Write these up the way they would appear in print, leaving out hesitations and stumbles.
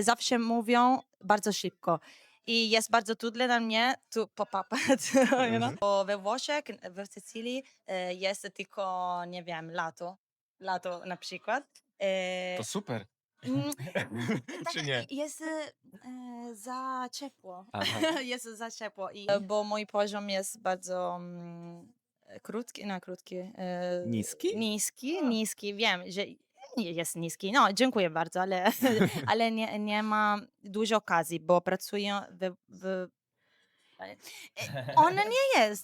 zawsze mówią bardzo szybko. I jest bardzo trudne dla mnie to pop-up, Mhm. Bo we Włoszech, w Sycylii jest tylko, nie wiem, lato na przykład. To super. Mm, tak, Czy nie? jest za ciepło. Aha. Jest za ciepło. Bo mój poziom jest bardzo krótki, no krótki, Niski? niski. Wiem, że nie jest niski. No, dziękuję bardzo, ale, ale nie ma dużo okazji, bo pracuję on nie jest.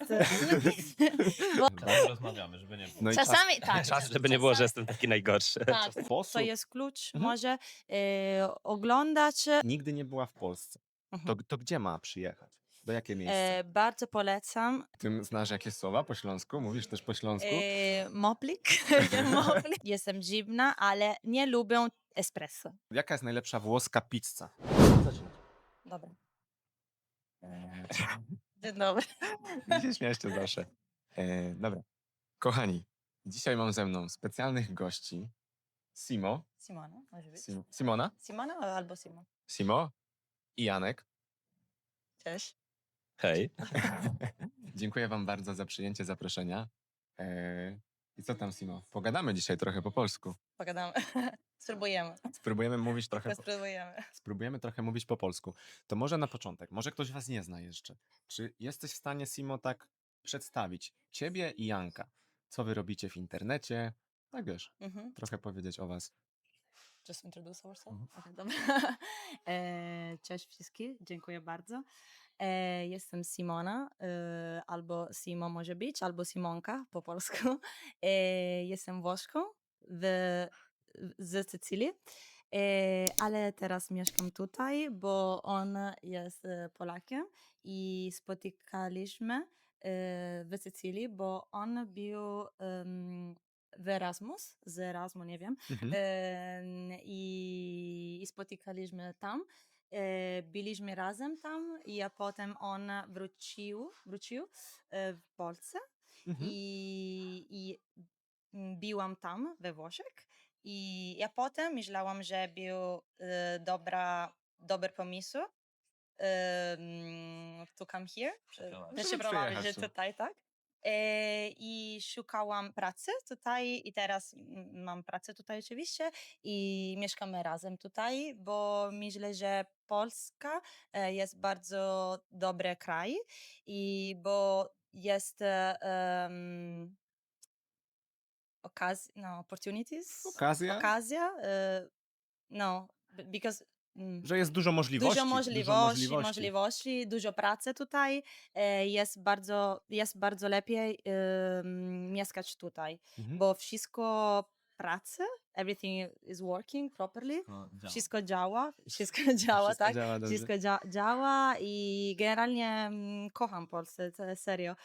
Tak rozmawiamy, żeby nie było. No i Czasami tak. Czas, żeby nie było, że jestem taki najgorszy. Tak, to sposób. jest klucz. Mhm. Może oglądać. Nigdy nie była w Polsce. Mhm. To gdzie ma przyjechać? Do jakie miejsce? Bardzo polecam. Ty znasz jakieś słowa po śląsku? Mówisz też po śląsku? Moplik. Moplik. Jestem dziwna, ale nie lubię espresso. Jaka jest najlepsza włoska pizza? Dobra. Dzień dobry. Wy się śmialiście zawsze. Dobra. Kochani, dzisiaj mam ze mną specjalnych gości. Simo. Simona, może być. Simona? Simona albo Simon. Simo i Janek. Cześć. Hej. Dziękuję wam bardzo za przyjęcie zaproszenia. I co tam, Simo? Pogadamy dzisiaj trochę po polsku. Pogadamy. Spróbujemy. Spróbujemy mówić trochę Spróbujemy. Spróbujemy trochę mówić po polsku. To może na początek, może ktoś was nie zna jeszcze. Czy jesteś w stanie, Simo, tak przedstawić ciebie i Janka? Co wy robicie w internecie? Tak wiesz, Mhm. trochę powiedzieć o was. Just introduce ourselves. Mhm. Okay, dobra. Cześć wszystkim, dziękuję bardzo. Jestem Simona, albo Simo może być, albo Simonka po polsku. Jestem Włoszką z Sycylii, ale teraz mieszkam tutaj, bo on jest Polakiem i spotykaliśmy w Sycylii, bo on był z Erasmus, nie wiem, Mhm. i spotykaliśmy tam. Byliśmy razem tam i a potem on wrócił w Polsce Mhm. i byłam tam we Włoszech i ja potem myślałam, że był dobry pomysł to come here, Przeprowadzić. przeprowadzić przyjechać się tu. tutaj, tak? I szukałam pracy tutaj i teraz mam pracę tutaj oczywiście i mieszkamy razem tutaj, bo myślę, że Polska jest bardzo dobry kraj i bo jest Okazja? okazja, no, because Że jest dużo dużo możliwości. Dużo możliwości, możliwości. dużo pracy tutaj. Jest bardzo lepiej mieszkać tutaj, Mhm. bo wszystko pracy, everything is working properly, wszystko działa, wszystko działa, Wszystko tak? działa dobrze. Wszystko działa i generalnie kocham Polskę, serio.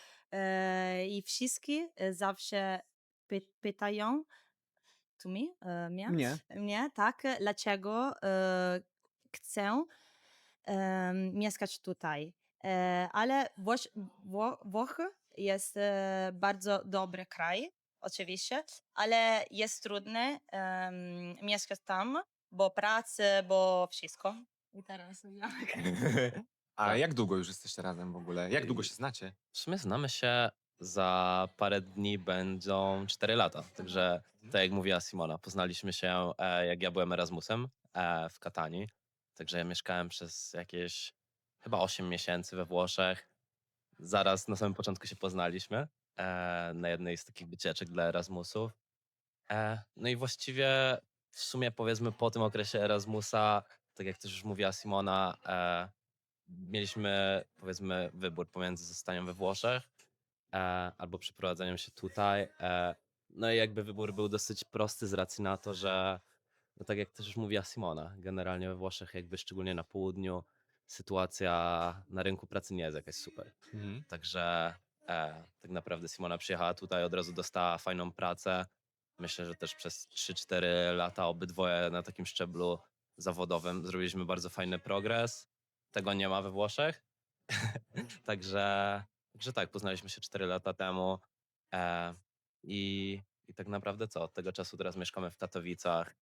I wszyscy zawsze pytają Mnie. mnie, tak, dlaczego chcę mieszkać tutaj. Ale Włochy jest bardzo dobry kraj, oczywiście, ale jest trudne mieszkać tam, bo pracy, bo wszystko. I teraz jak? A jak długo już jesteście razem w ogóle? Jak długo się znacie? W sumie znamy się, za parę dni będą 4 lata. Także tak jak mówiła Simona, poznaliśmy się jak ja byłem Erasmusem w Katanii. Także ja mieszkałem przez jakieś chyba 8 miesięcy we Włoszech. Zaraz na samym początku się poznaliśmy na jednej z takich wycieczek dla Erasmusów. No i właściwie w sumie powiedzmy po tym okresie Erasmusa, tak jak też już mówiła Simona, mieliśmy powiedzmy wybór pomiędzy zostaniem we Włoszech albo przeprowadzeniem się tutaj. No i jakby wybór był dosyć prosty z racji na to, że no tak jak też już mówiła Simona, generalnie we Włoszech jakby szczególnie na południu sytuacja na rynku pracy nie jest jakaś super. Mhm. Także tak naprawdę Simona przyjechała tutaj, od razu dostała fajną pracę. Myślę, że też przez 3-4 lata obydwoje na takim szczeblu zawodowym zrobiliśmy bardzo fajny progres. Tego nie ma we Włoszech. Także tak, poznaliśmy się 4 lata temu. E, i, I tak naprawdę co? Od tego czasu teraz mieszkamy w Katowicach.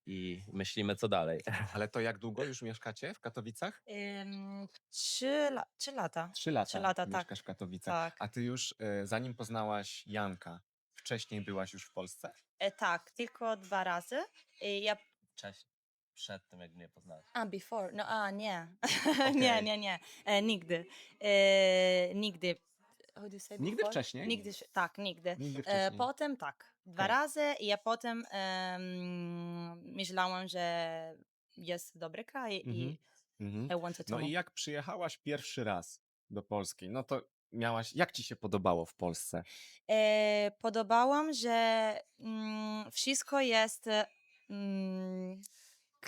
i myślimy, co dalej. Ale to jak długo już mieszkacie w Katowicach? 3 lata. 3 lata 3 lata, tak. mieszkasz w Katowicach. Tak. A ty już, zanim poznałaś Janka, wcześniej byłaś już w Polsce? Tak, tylko 2 razy. Ja Wcześniej, przed tym, jak mnie poznałeś. before. No, nie. Nie, Okej. nie, nie. Nigdy. Nigdy. How do you say Nigdy before? wcześniej? Nigdy, tak, nigdy. Nigdy wcześniej. Potem tak, 2 Okej. razy i ja potem myślałam, że jest dobry kraj i Mhm. I wanted to No i know. jak przyjechałaś pierwszy raz do Polski, no to jak ci się podobało w Polsce? Podobałam, że wszystko jest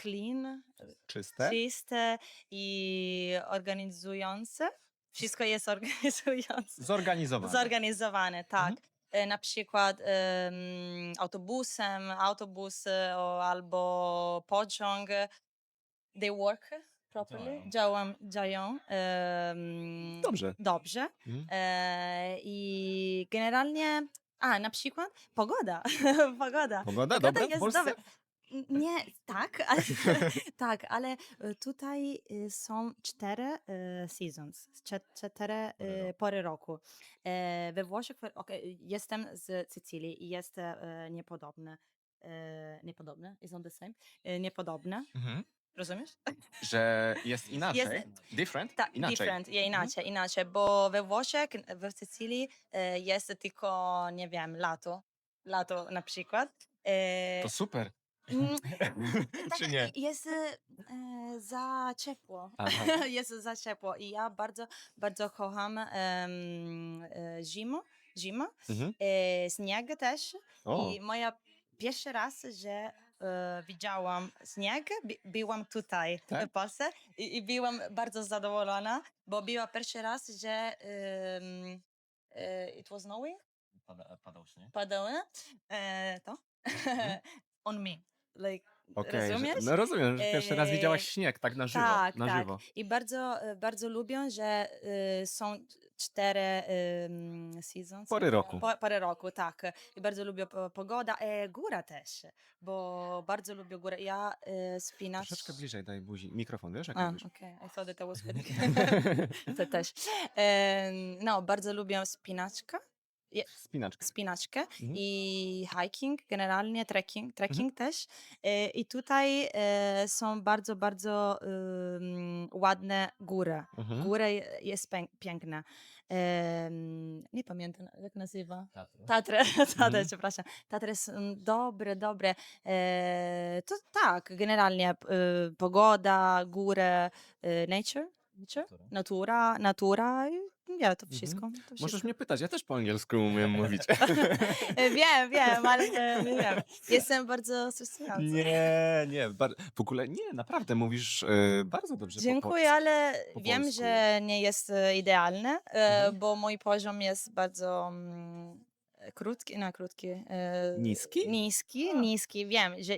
clean, Czyste? czyste i organizujące. Wszystko jest organizujące. Zorganizowane. Zorganizowane, tak. Na przykład autobus albo pociąg, they work properly, działają Dobrze. dobrze. Mhm. I generalnie, na przykład pogoda. Pogoda. Pogoda dobra w jest Polsce? dobra. Nie, tak, ale, tak, ale tutaj są 4 seasons, 4 pory roku. We Włoszech, jestem z Sycylii i jest niepodobne. Niepodobne, is on the same. Niepodobne, Mhm. rozumiesz? Że jest inaczej? Different? Tak, Inaczej. different, inaczej, bo we Włoszech, w Sycylii jest tylko, nie wiem, lato na przykład. To super. Mm, Czy nie? Jest za ciepło. Aha. Jest za ciepło i ja bardzo, bardzo kocham zimę, Mhm. śnieg też. O, I moja pierwszy raz, że widziałam śnieg, byłam tutaj Tak? w Polsce i byłam bardzo zadowolona, bo była pierwszy raz, że it was snowing, Padał śnieg. padały to on me, like, okej. rozumiesz? No rozumiem, że pierwszy raz widziałaś śnieg tak na żywo. Tak, Na tak. żywo. I bardzo, bardzo lubię, że są 4 seasons. Pory roku. Pory roku, tak. I bardzo lubię pogoda. Góra też, bo bardzo lubię górę. Ja spinacz... Troszeczkę bliżej daj buzi. Mikrofon, wiesz, jak A, mówisz? okej. I thought that I was good. To też. No, bardzo lubię spinaczkę. Spinaczka. Spinaczkę Mhm. i hiking, generalnie trekking też. I tutaj są bardzo, bardzo ładne góry. Mhm. Góra jest piękna. Nie pamiętam, jak nazywa. Tatry. Tatry, przepraszam. Tatry są dobre, dobre. To tak, generalnie pogoda, góry, nature, natura i ja, to wszystko. To Możesz wszystko. mnie pytać, ja też po angielsku umiem mówić. Wiem, ale nie wiem. Jestem bardzo stresująca. Nie. W ogóle nie, naprawdę mówisz bardzo dobrze Dziękuję, ale po wiem, polsku. że nie jest idealne, bo mój poziom jest bardzo krótki. Niski? Niski. Wiem, że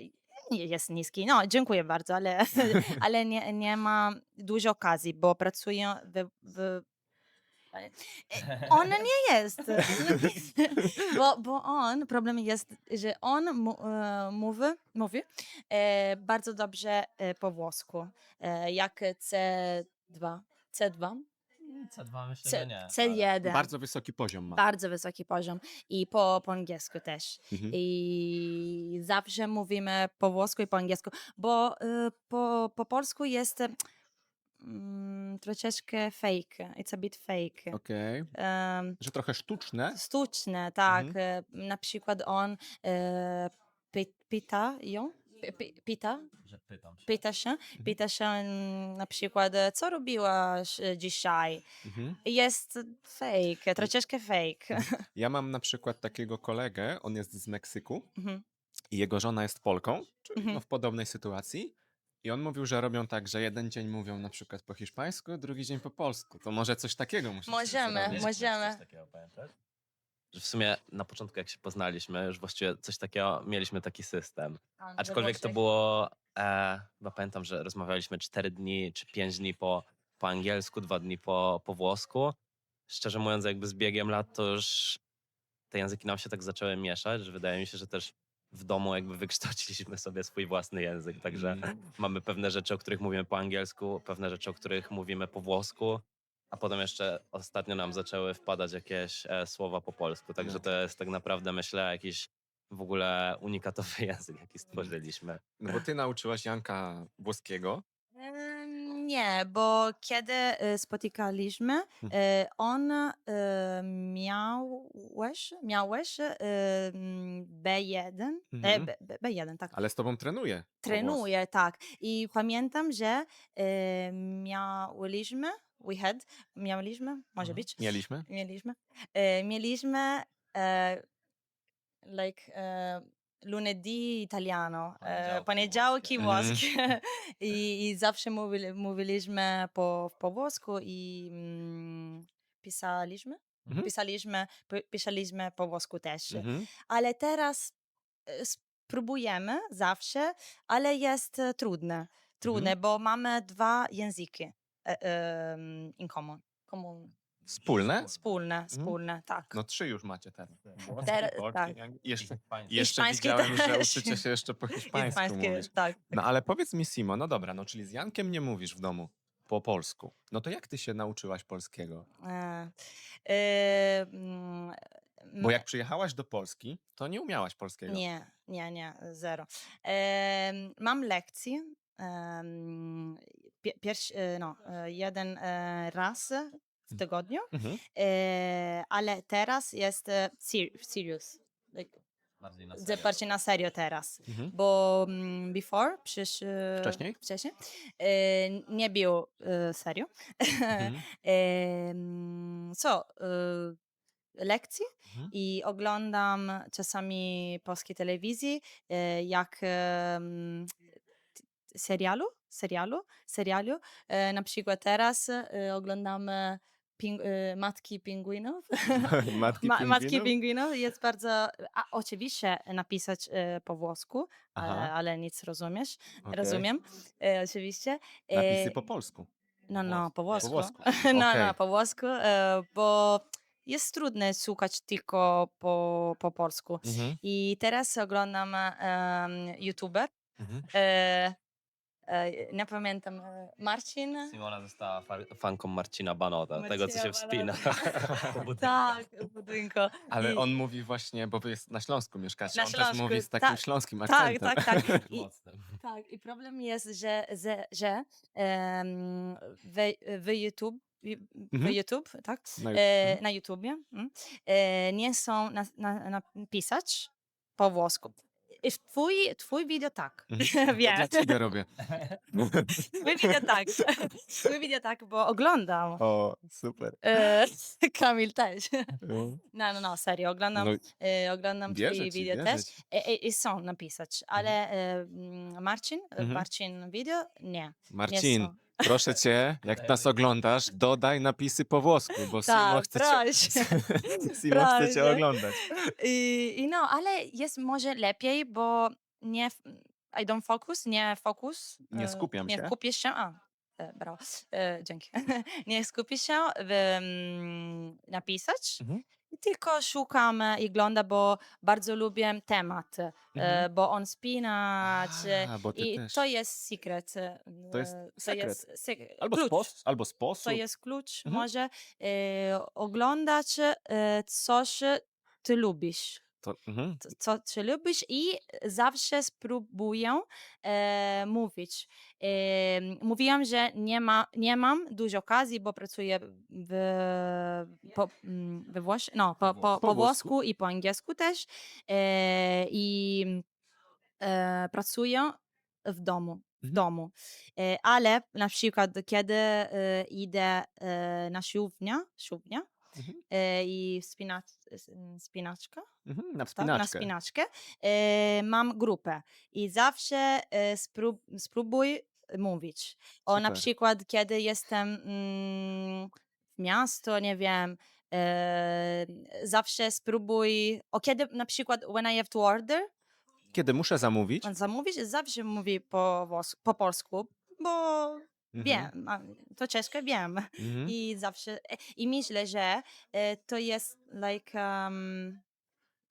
nie jest niski. No, dziękuję bardzo, ale, ale nie ma dużo okazji, bo pracuję on nie jest. Bo on, problem jest, że on mówi bardzo dobrze po włosku. Jak C2. C2 myślę, że nie. C1. Bardzo wysoki poziom ma. Bardzo wysoki poziom. I po angielsku też. Mhm. I zawsze mówimy po włosku i po angielsku, bo po polsku jest troszeczkę fake. It's a bit fake. Okej. Że trochę sztuczne. Sztuczne, tak. Mhm. Na przykład on pyta ją, Że pytam się. pyta się na przykład, co robiłaś dzisiaj? Mhm. Jest fake, troszeczkę fake. Ja mam na przykład takiego kolegę, on jest z Meksyku Mhm. i jego żona jest Polką, czyli Mhm. w podobnej sytuacji. I on mówił, że robią tak, że jeden dzień mówią na przykład po hiszpańsku, drugi dzień po polsku. To może coś takiego musicie Możemy, zrobić. możemy. Coś takiego, pamiętasz? Że w sumie na początku, jak się poznaliśmy, już właściwie coś takiego, mieliśmy taki system. Aczkolwiek to było, chyba pamiętam, że rozmawialiśmy 4 dni czy 5 dni po angielsku, 2 dni po włosku. Szczerze mówiąc, jakby z biegiem lat to już te języki nam się tak zaczęły mieszać, że wydaje mi się, że też w domu jakby wykształciliśmy sobie swój własny język, także Mm. mamy pewne rzeczy, o których mówimy po angielsku, pewne rzeczy, o których mówimy po włosku, a potem jeszcze ostatnio nam zaczęły wpadać jakieś słowa po polsku, także No. to jest tak naprawdę, myślę, jakiś w ogóle unikatowy język, jaki stworzyliśmy. No bo ty nauczyłaś Janka włoskiego. Nie, bo kiedy spotykaliśmy, on miałeś B1, Mhm. B1, tak. Ale z tobą trenuje. po włosku. Trenuje, tak. I pamiętam, że może być, Mieliśmy? mieliśmy like lunedì italiano, poniedziałki włoskie i zawsze mówiliśmy po włosku i pisaliśmy. Mhm. Pisaliśmy po włosku też. Mhm. Ale teraz spróbujemy zawsze, ale jest trudne, bo mamy 2 języki in common. Wspólne? Wspólne, tak. No 3 już macie teraz. Ter- tak. Jeszcze Hiszpański widziałem, że też. uczycie się jeszcze po hiszpańsku Hiszpańskie, mówić. tak. No ale powiedz mi, Simo, no dobra, no czyli z Jankiem nie mówisz w domu po polsku. No to jak ty się nauczyłaś polskiego? E, e, mm, Bo jak przyjechałaś do Polski, to nie umiałaś polskiego. Nie, zero. Mam lekcje. Jeden raz w tygodniu, Mhm. ale teraz jest serious. Like, Bardziej na bardziej na serio teraz, Mhm. bo Wcześniej? nie było serio. Mhm. Lekcji Mhm. i oglądam czasami polskiej telewizji, jak serialu. Na przykład teraz oglądamy Matki Pingwinów. Matki Matki pingwinów? Pingwinów jest bardzo... A oczywiście napisać po włosku, Aha. ale nic rozumiesz. Okej. Rozumiem, oczywiście. Napisy po polsku. No, po włosku. Po włosku. No, Okej. po włosku, bo jest trudne słuchać tylko po polsku. Mhm. I teraz oglądam YouTuber. Mhm. Nie pamiętam, Marcin. Simona została fanką Marcina Banota, tego co się Marcina wspina. Banota. po budynku. Tak, w budynku. Ale I- on mówi właśnie, bo wy jest na Śląsku mieszkacie, Na on też Śląsku, mówi z takim tak, śląskim Tak, akcentem. tak. I, Mocne. tak, i problem jest, że w YouTube, Mhm. tak? Na YouTube. Na YouTubie nie są napisać po włosku. I twój video tak. Mhm. To Wiem. dla ciebie robię. Twój video tak. Twój video tak, bo oglądam. O, super. Kamil też. No. No, serio, oglądam, No, oglądam wierzę twoje ci, video wierzę też ci. i są napisać, ale Marcin Mhm. video nie Marcin, są. proszę cię, jak nas oglądasz, dodaj napisy po włosku, bo Simo Tak, chce proszę. Simo chce cię Proszę. oglądać. I no, ale jest może lepiej, bo nie, I don't focus, Nie skupiam nie się. skupisz się, brawo, dzięki, nie skupisz się napisać, Mhm. tylko szukam i oglądam, bo bardzo lubię temat, Mhm. bo on spinać Bo ty i też. to jest secret. To jest sekret. Albo, Klucz. albo To sposób. jest klucz, Mhm. może oglądać coś, ty lubisz. Mhm. Co ty lubisz i zawsze spróbuję mówić. Mówiłam, że nie mam dużo okazji, bo pracuję we Włoszech, Po po włosku. włosku i po angielsku też. I pracuję w domu. Ale na przykład, kiedy idę na siłownię Mhm. i spinaczka, Mhm. Na tak, na wspinaczkę. spinaczkę, mam grupę i zawsze spróbuj mówić. Na Super. przykład, kiedy jestem w miasto, nie wiem, zawsze spróbuj, kiedy na przykład when I have to order, Kiedy muszę zamówić, on zamówić, zawsze mówi po polsku, bo Mhm. wiem, to czeskie wiem. Mhm. I zawsze, i myślę, że to jest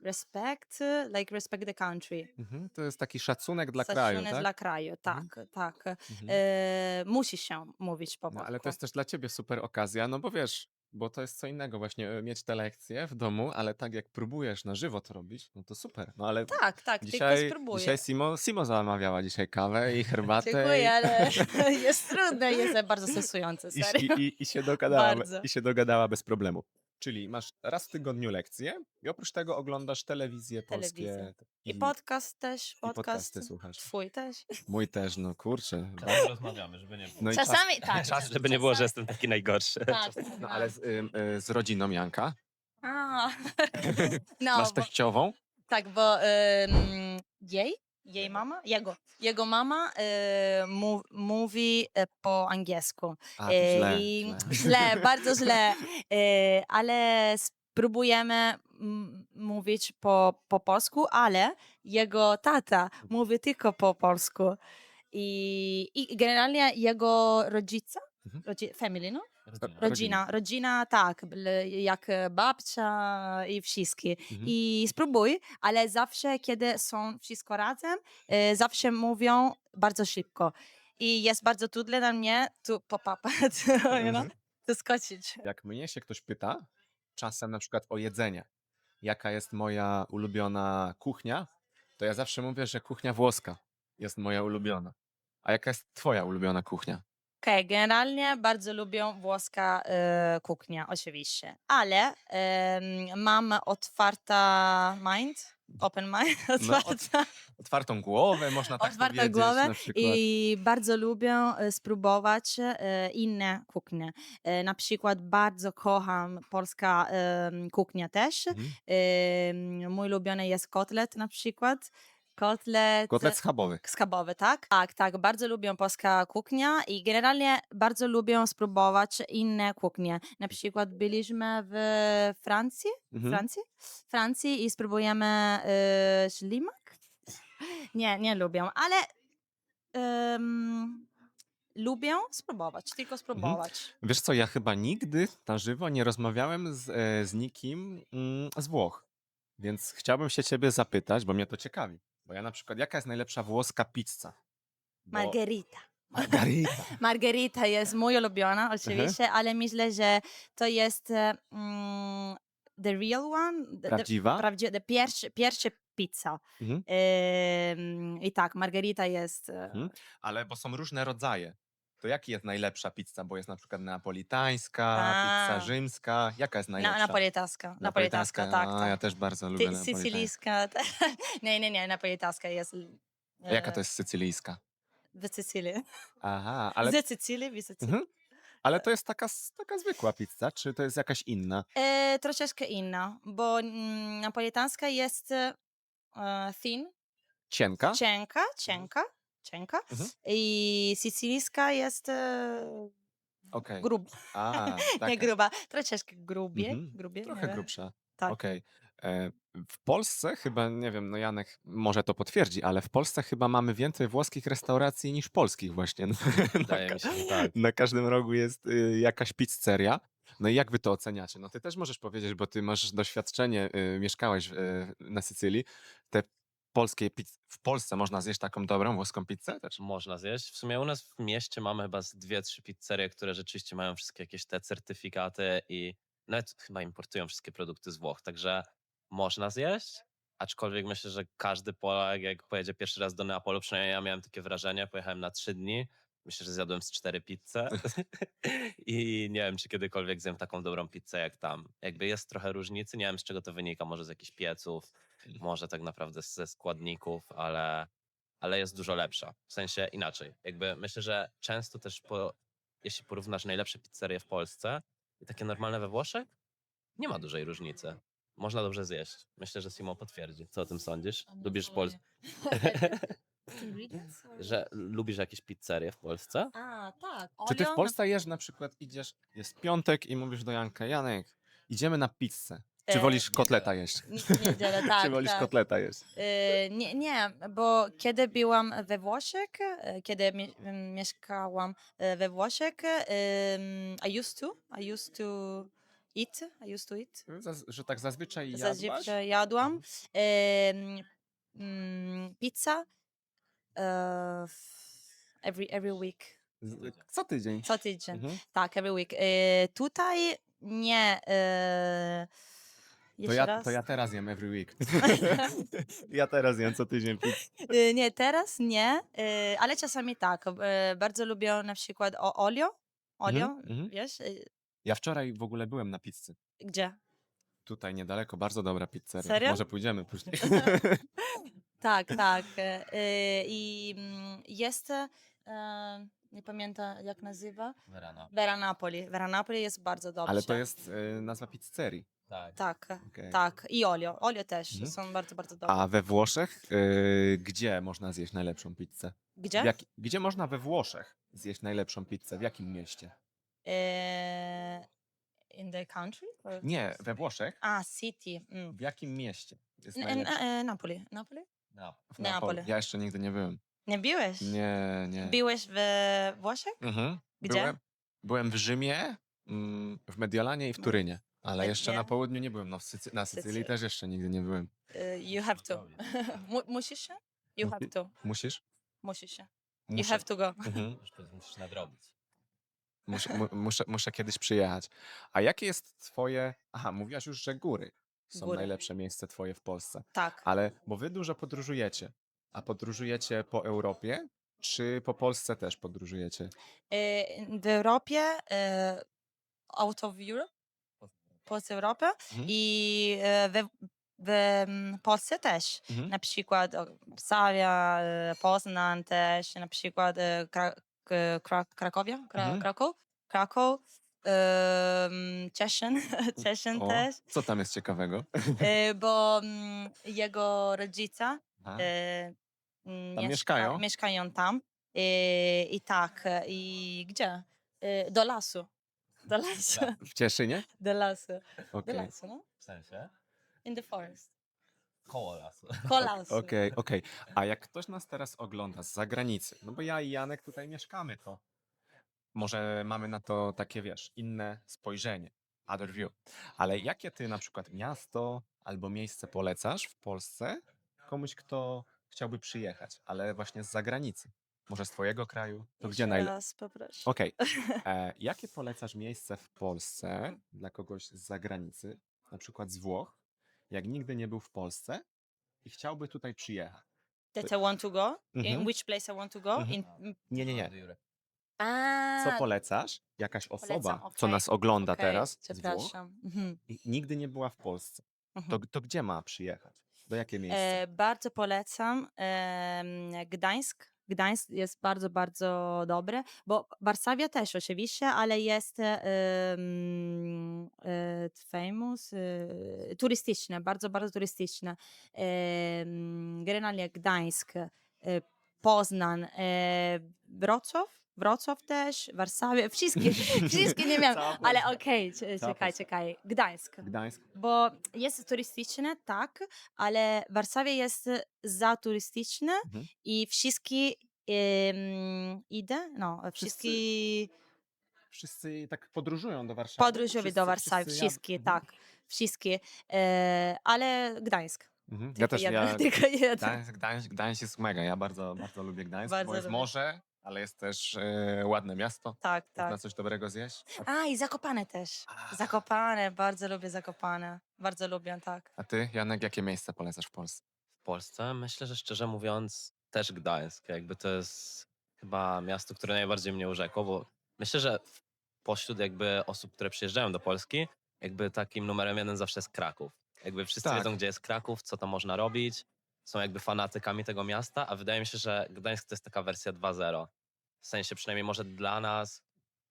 respect, like respect the country. Mhm. To jest taki szacunek dla kraju, Szacunek tak? dla kraju, tak, Mhm. tak. Mhm. Musi się mówić po No, ale to polsku. jest też dla ciebie super okazja, no bo wiesz, bo to jest co innego właśnie mieć te lekcje w domu, ale tak jak próbujesz na żywo to robić, no to super. No ale Tak, tak, tylko dzisiaj spróbuję. Simo zamawiała dzisiaj kawę i herbatę Dziękuję, ale jest trudne, jest bardzo stresujące, i, serio. i się dogadała, Bardzo. i się dogadała bez problemu. Czyli masz raz w tygodniu lekcje i oprócz tego oglądasz telewizję Telewizja. polskie I i, podcast też, i podcast podcasty słuchasz. twój też. Mój też, no kurczę. Czasem rozmawiamy, żeby nie było. No i Czasami tak. Żeby nie było, że jestem taki najgorszy. Tak, no ale z rodziną Janka. A, Masz no, bo, teściową? tak, bo jej mama, jego mama mówi po angielsku. A, to źle, I źle. źle, bardzo źle, ale spróbujemy mówić po polsku, ale jego tata mówi tylko po polsku. I generalnie jego rodzice, Mhm. family, no? Rodzina. Rodzina, tak, jak babcia i wszystkie. Mhm. I spróbuj, ale zawsze, kiedy są wszystko razem, zawsze mówią bardzo szybko. I jest bardzo trudne dla mnie tu popapać, Mhm. to skoczyć. Jak mnie się ktoś pyta, czasem na przykład o jedzenie, jaka jest moja ulubiona kuchnia, to ja zawsze mówię, że kuchnia włoska jest moja ulubiona. A jaka jest twoja ulubiona kuchnia? Okej, generalnie bardzo lubię włoska kuchnia, oczywiście, ale mam otwarta mind, open mind, No, otwarta. otwartą głowę, można tak Otwarta powiedzieć głowę na przykład. i bardzo lubię spróbować inne kuchnie. Na przykład bardzo kocham polska kuchnia też. Mhm. Mój ulubiony jest kotlet na przykład. Kotlet Kotlet schabowy. schabowy, tak? Tak, tak. Bardzo lubię polska kuchnia i generalnie bardzo lubię spróbować inne kuchnie. Na przykład byliśmy w Francji, Mhm. Francji i spróbujemy ślimak. Nie lubię, ale lubię spróbować, tylko spróbować. Wiesz co, ja chyba nigdy na żywo nie rozmawiałem z nikim z Włoch, więc chciałbym się ciebie zapytać, bo mnie to ciekawi. Bo ja na przykład, jaka jest najlepsza włoska pizza? Bo... Margherita. Margarita. Margherita jest mój ulubiona, oczywiście, ale myślę, że to jest the real one, Prawdziwa? the pierwszy pizza. Mhm. I tak, Margherita jest... Mhm. Ale bo są różne rodzaje. To jaki jest najlepsza pizza? Bo jest na przykład neapolitańska, pizza A. rzymska. Jaka jest najlepsza? Napolitańska. Napolitańska, tak, A, tak. ja też bardzo lubię napolitańską. Sycylijska. Nie, napolitańska jest... A jaka to jest sycylijska? W Sycylii. Aha, ale... Z Sycylii, w Sycylii. Mhm. Ale to jest taka zwykła pizza, czy to jest jakaś inna? Troszeczkę inna, bo napolitańska jest thin, Cienka? cienka Mhm. i sycylijska jest Okej. gruba. A, Nie taka. gruba, troszeczkę grubie, Mhm. nie Trochę wiem. grubsza. Tak. Okej. W Polsce chyba, nie wiem, no Janek może to potwierdzi, ale w Polsce chyba mamy więcej włoskich restauracji niż polskich właśnie. Wydaje mi się, że tak. Na każdym rogu jest jakaś pizzeria. No i jak wy to oceniacie? No ty też możesz powiedzieć, bo ty masz doświadczenie, mieszkałeś na Sycylii. Te w Polsce można zjeść taką dobrą włoską pizzę też? Można zjeść. W sumie u nas w mieście mamy chyba z 2-3 pizzerie, które rzeczywiście mają wszystkie jakieś te certyfikaty i nawet chyba importują wszystkie produkty z Włoch, także można zjeść. Aczkolwiek myślę, że każdy Polak, jak pojedzie pierwszy raz do Neapolu, przynajmniej ja miałem takie wrażenie, pojechałem na 3 dni, myślę, że zjadłem z 4 pizze i nie wiem, czy kiedykolwiek zjem taką dobrą pizzę jak tam. Jakby jest trochę różnicy, nie wiem z czego to wynika, może z jakichś pieców, może tak naprawdę ze składników, ale jest dużo lepsza. W sensie inaczej. Jakby myślę, że często też jeśli porównasz najlepsze pizzerie w Polsce i takie normalne we Włoszech, nie ma dużej różnicy. Można dobrze zjeść. Myślę, że Simo potwierdzi. Co o tym sądzisz? Lubisz że lubisz jakieś pizzerie w Polsce? A, tak. Czy ty w Olio Polsce jesz na przykład, jest piątek i mówisz do Janka, Janek, idziemy na pizzę. Czy wolisz kotleta jeść? Niedzielę, tak, Czy wolisz tak. kotleta jeść? Nie, bo kiedy byłam we Włoszech, kiedy mieszkałam we Włoszech, I used to eat, I used to eat. Że tak zazwyczaj jadłaś? Zazwyczaj jadłam. Em, pizza every week. Co tydzień. Co tydzień. Mhm. Tak, every week. Tutaj nie. To Jeszcze ja, raz. to ja teraz jem every week. Ja teraz jem co tydzień pizzę. Nie, teraz nie, ale czasami tak. Bardzo lubię na przykład olio. Olio, Mhm. wiesz? Ja wczoraj w ogóle byłem na pizzy. Gdzie? Tutaj niedaleko, bardzo dobra pizzeria. Serio? Może pójdziemy później. Tak, tak. I jest, nie pamiętam jak nazywa, Verana. Vera Napoli. Vera Napoli jest bardzo dobrze. Ale to jest nazwa pizzerii. Tak. Tak, Okej. tak. I olio. Olio też Mhm. są bardzo, bardzo dobre. A we Włoszech, gdzie można zjeść najlepszą pizzę? Gdzie? Gdzie można we Włoszech zjeść najlepszą pizzę? W jakim mieście? In the country? Or- Nie, we Włoszech. City. W jakim mieście jest najlepsza? Napoli. Napoli? No. W Neapolu. Neapole. Ja jeszcze nigdy nie byłem. Nie byłeś? Nie. Byłeś w Włoszech? Mhm. Gdzie? Byłem w Rzymie, w Mediolanie i w Turynie. Ale jeszcze Nie. na południu nie byłem. No, na Sycylii Sycylii. też jeszcze nigdy nie byłem. You have to. Musisz się? You have to. Musisz? Musisz się. You Muszę. have to go. Mhm. Musisz nadrobić. Muszę kiedyś przyjechać. A jakie jest twoje... Aha, mówiłaś już, że góry są Góry. najlepsze miejsce twoje w Polsce. Tak. Ale, bo wy dużo podróżujecie. A podróżujecie po Europie, czy po Polsce też podróżujecie? W Europie, out of Europe, poza Europę Mhm. i w Polsce też. Mhm. Na przykład Warszawa, Poznań też, na przykład Krakowia, Mhm. Kraków, Cieszyn, Cieszyn O, też, co tam jest ciekawego? bo jego rodzice Aha. mieszkają? mieszkają? Tam. I tak, i gdzie? Do lasu. Do lasu. W Cieszynie? Do lasu. Do Okej. lasu, no? W sensie? In the forest. Koło lasu. Koło lasu. Okej. A jak ktoś nas teraz ogląda z zagranicy, no bo ja i Janek tutaj mieszkamy, to może mamy na to takie, wiesz, inne spojrzenie, other view. Ale jakie ty na przykład miasto albo miejsce polecasz w Polsce komuś, kto chciałby przyjechać, ale właśnie z zagranicy? Może z twojego kraju? To gdzie Jeszcze najlepiej? raz poproszę. Okej. Jakie polecasz miejsce w Polsce dla kogoś z zagranicy, na przykład z Włoch, jak nigdy nie był w Polsce i chciałby tutaj przyjechać? That I want to go? Mhm. In which place I want to go? Mhm. Nie. Co A, polecasz? Jakaś osoba, co okej, nas ogląda okej, teraz z Włoch przepraszam. Mhm. i nigdy nie była w Polsce, Mhm. to gdzie ma przyjechać? Do jakie miejsce? Bardzo polecam Gdańsk. Gdańsk jest bardzo, bardzo dobry, bo Warszawa też oczywiście, ale jest famous, turystyczne, bardzo, bardzo turystyczne. Generalnie Gdańsk, Poznań, Wrocław też, Warszawa, wszystkie nie miałam, Cała ale Polska. okej, Cała Polska. czekaj, Gdańsk. Gdańsk? Bo jest turystyczne, tak, ale Warszawa jest za turystyczne Mhm. i wszystkie idę, no, wszystkie Wszyscy tak podróżują do Warszawy? podróżowie do Warszawy, wszyscy wszystkie, mhm. tak, wszystkie, ale Gdańsk, Mhm. Ja tylko też, jeden, tylko jeden. Gdańsk jest mega, ja bardzo, bardzo lubię Gdańsk, Bardzo bo jest lubię. morze, ale jest też ładne miasto, Tak, można tak. coś dobrego zjeść. I Zakopane też, A- Zakopane, bardzo lubię Zakopane, bardzo lubię, tak. A ty, Janek, jakie miejsce polecasz w Polsce? W Polsce myślę, że szczerze mówiąc też Gdańsk. Jakby to jest chyba miasto, które najbardziej mnie urzekło, bo myślę, że pośród jakby osób, które przyjeżdżają do Polski, jakby takim numerem jeden zawsze jest Kraków. Jakby wszyscy Tak. wiedzą, gdzie jest Kraków, co tam można robić, są jakby fanatykami tego miasta, a wydaje mi się, że Gdańsk to jest taka wersja 2.0. W sensie przynajmniej może dla nas,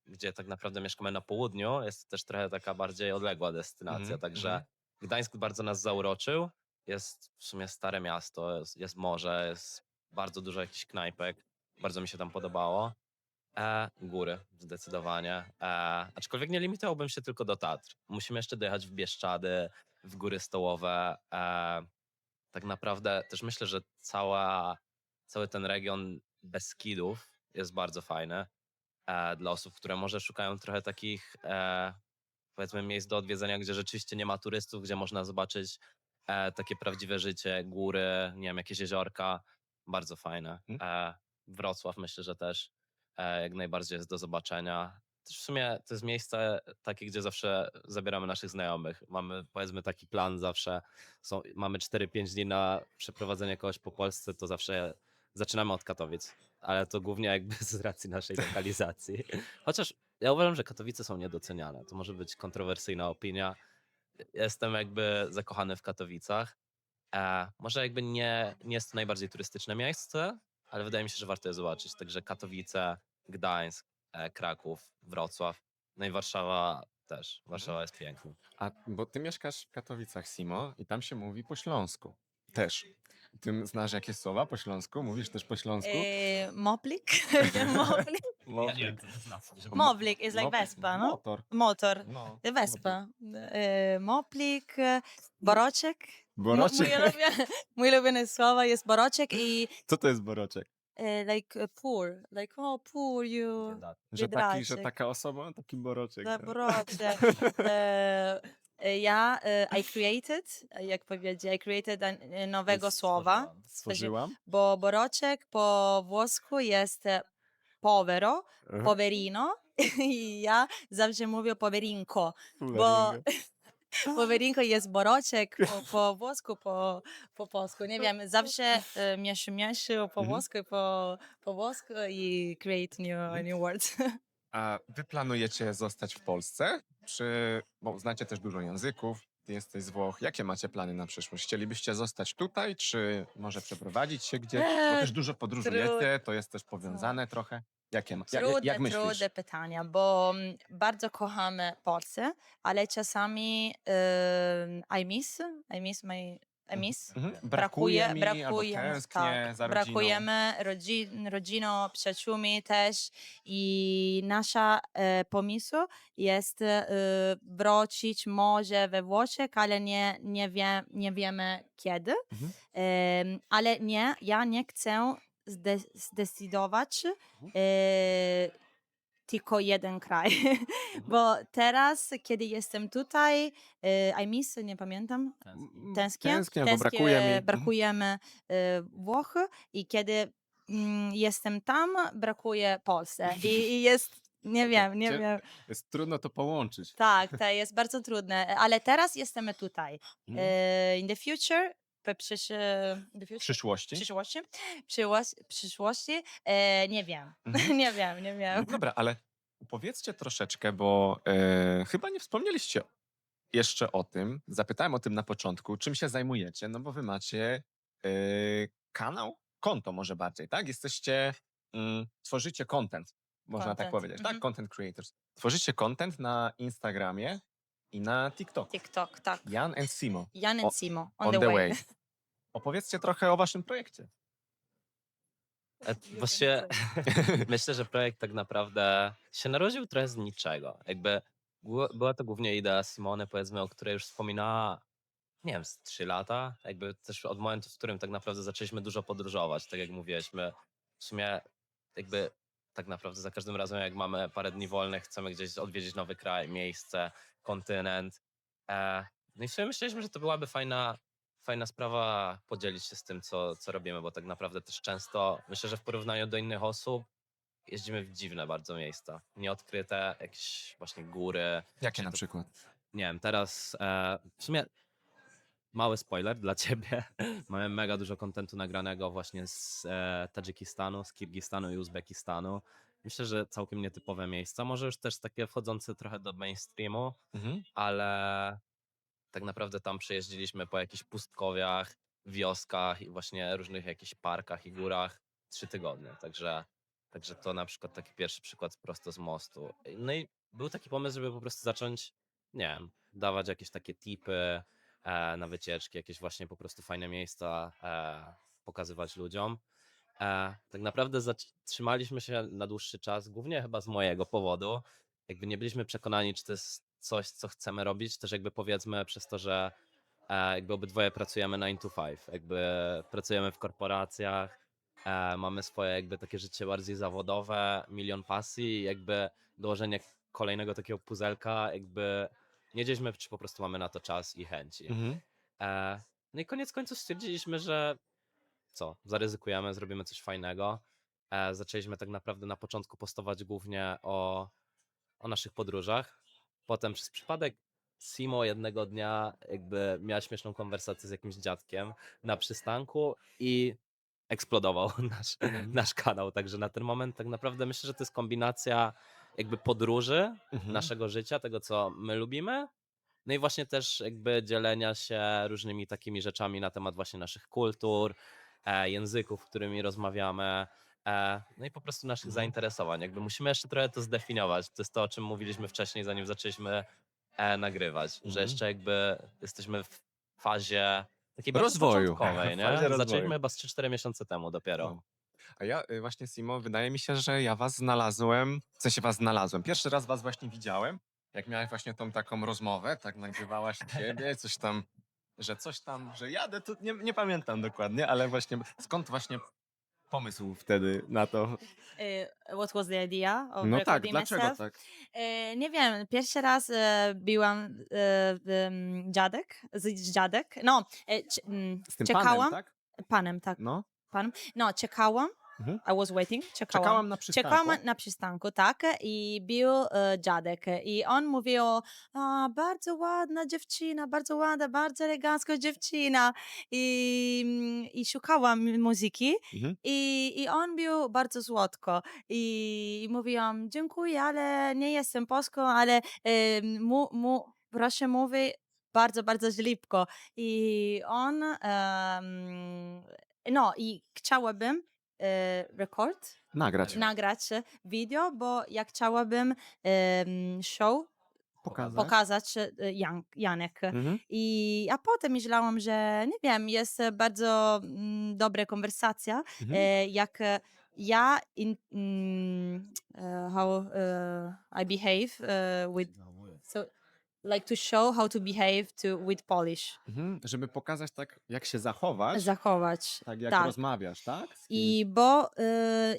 gdzie tak naprawdę mieszkamy na południu, jest też trochę taka bardziej odległa destynacja, Mhm, także Gdańsk bardzo nas zauroczył. Jest w sumie stare miasto, jest morze, jest bardzo dużo jakichś knajpek. Bardzo mi się tam podobało. Góry, zdecydowanie. Aczkolwiek nie limitowałbym się tylko do Tatr. Musimy jeszcze dojechać w Bieszczady, w Góry Stołowe. Tak naprawdę też myślę, że cały ten region Beskidów jest bardzo fajny dla osób, które może szukają trochę takich powiedzmy miejsc do odwiedzenia, gdzie rzeczywiście nie ma turystów, gdzie można zobaczyć takie prawdziwe życie, góry, nie wiem, jakieś jeziorka, bardzo fajne. Wrocław myślę, że też jak najbardziej jest do zobaczenia. Też w sumie to jest miejsce takie, gdzie zawsze zabieramy naszych znajomych. Mamy powiedzmy taki plan zawsze, mamy 4-5 dni na przeprowadzenie kogoś po Polsce, to zawsze zaczynamy od Katowic, ale to głównie jakby z racji naszej lokalizacji. Chociaż ja uważam, że Katowice są niedoceniane. To może być kontrowersyjna opinia. Jestem jakby zakochany w Katowicach. Może jakby nie jest to najbardziej turystyczne miejsce, ale wydaje mi się, że warto je zobaczyć. Także Katowice, Gdańsk, Kraków, Wrocław, no i Warszawa też. Warszawa jest piękna. A bo ty mieszkasz w Katowicach, Simo, i tam się mówi po śląsku. Też. Ty znasz jakieś słowa po śląsku? Mówisz też po śląsku? Moplik? Moplik? Moplik. to znaczy. Moplik is like Vespa, no? Motor. Motor. No. Vespa. Moplik, boroczek. Boroczek? Mój ulubiony słowo jest boroczek i Co to jest boroczek? like poor. Like, oh, poor you. Że Biedraczek. taka osoba, taki boroczek. Da, no. boroczek. Ja I created, jak powiedzieć, I created nowego słowa. Stworzyłam. Bo boroczek po włosku jest povero, poverino i ja zawsze mówię poverinko, bo poverinko jest boroczek po włosku, po polsku. Nie wiem, zawsze mieszu po włosku, po włosku i create new words. A wy planujecie zostać w Polsce? Czy, bo znacie też dużo języków, ty jesteś z Włoch. Jakie macie plany na przyszłość? Chcielibyście zostać tutaj, czy może przeprowadzić się gdzieś? Bo też dużo podróżujecie, to jest też powiązane trochę. Jak myślisz? Trudne pytania, bo bardzo kochamy Polskę, ale czasami I miss Brakuje mi, albo tęsknię za rodziną. brakujemy rodziną, przyjaciółmi też i nasza pomysł jest wrócić może we Włoszech, ale nie wiemy kiedy. Ale ja nie chcę zdecydować tylko jeden kraj, bo teraz, kiedy jestem tutaj, I miss, nie pamiętam, tęsknię, bo brakuje mi. brakujemy Włoch i kiedy jestem tam, brakuje Polsce i jest, nie wiem. Jest trudno to połączyć. Tak, to jest bardzo trudne, ale teraz jesteśmy tutaj. In the future, W przyszłości? przyszłości, nie wiem, nie wiem. Dobra, ale opowiedzcie troszeczkę, bo chyba nie wspomnieliście jeszcze o tym. Zapytałem o tym na początku, czym się zajmujecie, no bo wy macie konto może bardziej, tak? Tworzycie content, można tak Content, powiedzieć, tak? Content creators. Tworzycie content na Instagramie i na TikToku. TikTok, tak. Jan and Simo, Jan and Simo, on the way. Opowiedzcie trochę o waszym projekcie. Właściwie myślę, że projekt tak naprawdę się narodził trochę z niczego. Jakby była to głównie idea Simony, powiedzmy, o której już wspominała, nie wiem, z 3 lata. Jakby też od momentu, w którym tak naprawdę zaczęliśmy dużo podróżować. Tak jak mówiliśmy, w sumie jakby tak naprawdę za każdym razem, jak mamy parę dni wolnych, chcemy gdzieś odwiedzić nowy kraj, miejsce, kontynent. No i w sumie myśleliśmy, że to byłaby fajna sprawa podzielić się z tym, co robimy, bo tak naprawdę też często, myślę, że w porównaniu do innych osób jeździmy w dziwne bardzo miejsca. Nieodkryte, jakieś właśnie góry. Jakie na przykład? Nie wiem, teraz w sumie mały spoiler dla ciebie. Mamy mega dużo kontentu nagranego właśnie z Tadżykistanu, z Kirgistanu i Uzbekistanu. Myślę, że całkiem nietypowe miejsca. Może już też takie wchodzące trochę do mainstreamu, ale tak naprawdę tam przejeździliśmy po jakichś pustkowiach, wioskach i właśnie różnych jakichś parkach i górach 3 tygodnie. Także to na przykład taki pierwszy przykład prosto z mostu. No i był taki pomysł, żeby po prostu zacząć, nie wiem, dawać jakieś takie tipy na wycieczki, jakieś właśnie po prostu fajne miejsca pokazywać ludziom. Tak naprawdę zatrzymaliśmy się na dłuższy czas, głównie chyba z mojego powodu. Jakby nie byliśmy przekonani, czy to jest coś, co chcemy robić, też jakby powiedzmy przez to, że jakby obydwoje pracujemy 9 to 5, jakby pracujemy w korporacjach, mamy swoje jakby takie życie bardziej zawodowe, milion pasji i jakby dołożenie kolejnego takiego puzelka jakby nie wiedzieliśmy, czy po prostu mamy na to czas i chęci. Mhm. No i koniec końców stwierdziliśmy, że zaryzykujemy, zrobimy coś fajnego. Zaczęliśmy tak naprawdę na początku postować głównie o naszych podróżach. Potem przez przypadek Simo jednego dnia jakby miała śmieszną konwersację z jakimś dziadkiem na przystanku i eksplodował nasz kanał. Także na ten moment tak naprawdę myślę, że to jest kombinacja jakby podróży, Mhm. naszego życia, tego co my lubimy. No i właśnie też jakby dzielenia się różnymi takimi rzeczami na temat właśnie naszych kultur, języków, którymi rozmawiamy, no i po prostu naszych zainteresowań. Jakby musimy jeszcze trochę to zdefiniować. To jest to, o czym mówiliśmy wcześniej, zanim zaczęliśmy nagrywać, że Mhm. jeszcze jakby jesteśmy w fazie takiej bardzo Rozwoju. początkowej, W nie? fazie rozwoju. Zaczęliśmy chyba z 3-4 miesiące temu dopiero. No. A ja właśnie, Simo, wydaje mi się, że ja was znalazłem, w sensie was znalazłem. Pierwszy raz was właśnie widziałem, jak miałeś właśnie tą taką rozmowę, tak nagrywałaś siebie, coś tam, że jadę, tu nie pamiętam dokładnie, ale właśnie skąd właśnie pomysł wtedy na to? What was the idea of No tak, recording dlaczego myself? tak? Nie wiem, pierwszy raz byłam z dziadek. No, Z tym czekałam. panem, tak? Panem, tak. No. Panem. No, czekałam. Mhm. I was waiting. Czekałam na przystanku. Czekałam na przystanku, tak. I był dziadek. I on mówił, bardzo ładna dziewczyna, bardzo ładna, bardzo elegancka dziewczyna. I szukałam muzyki. Mhm. I on był bardzo słodko. I mówiłam, dziękuję, ale nie jestem Polską, ale proszę mówić bardzo, bardzo szybko. I on, no i chciałabym Nagrać. nagrać video, bo ja chciałabym show pokazać Janek. Mhm. A potem myślałam, że nie wiem, jest bardzo dobra konwersacja, Mhm. jak ja how I behave with so like to show how to behave with Polish. Mhm. Żeby pokazać tak, jak się zachować, Zachować. tak jak Tak. rozmawiasz, tak? Z kimś. I bo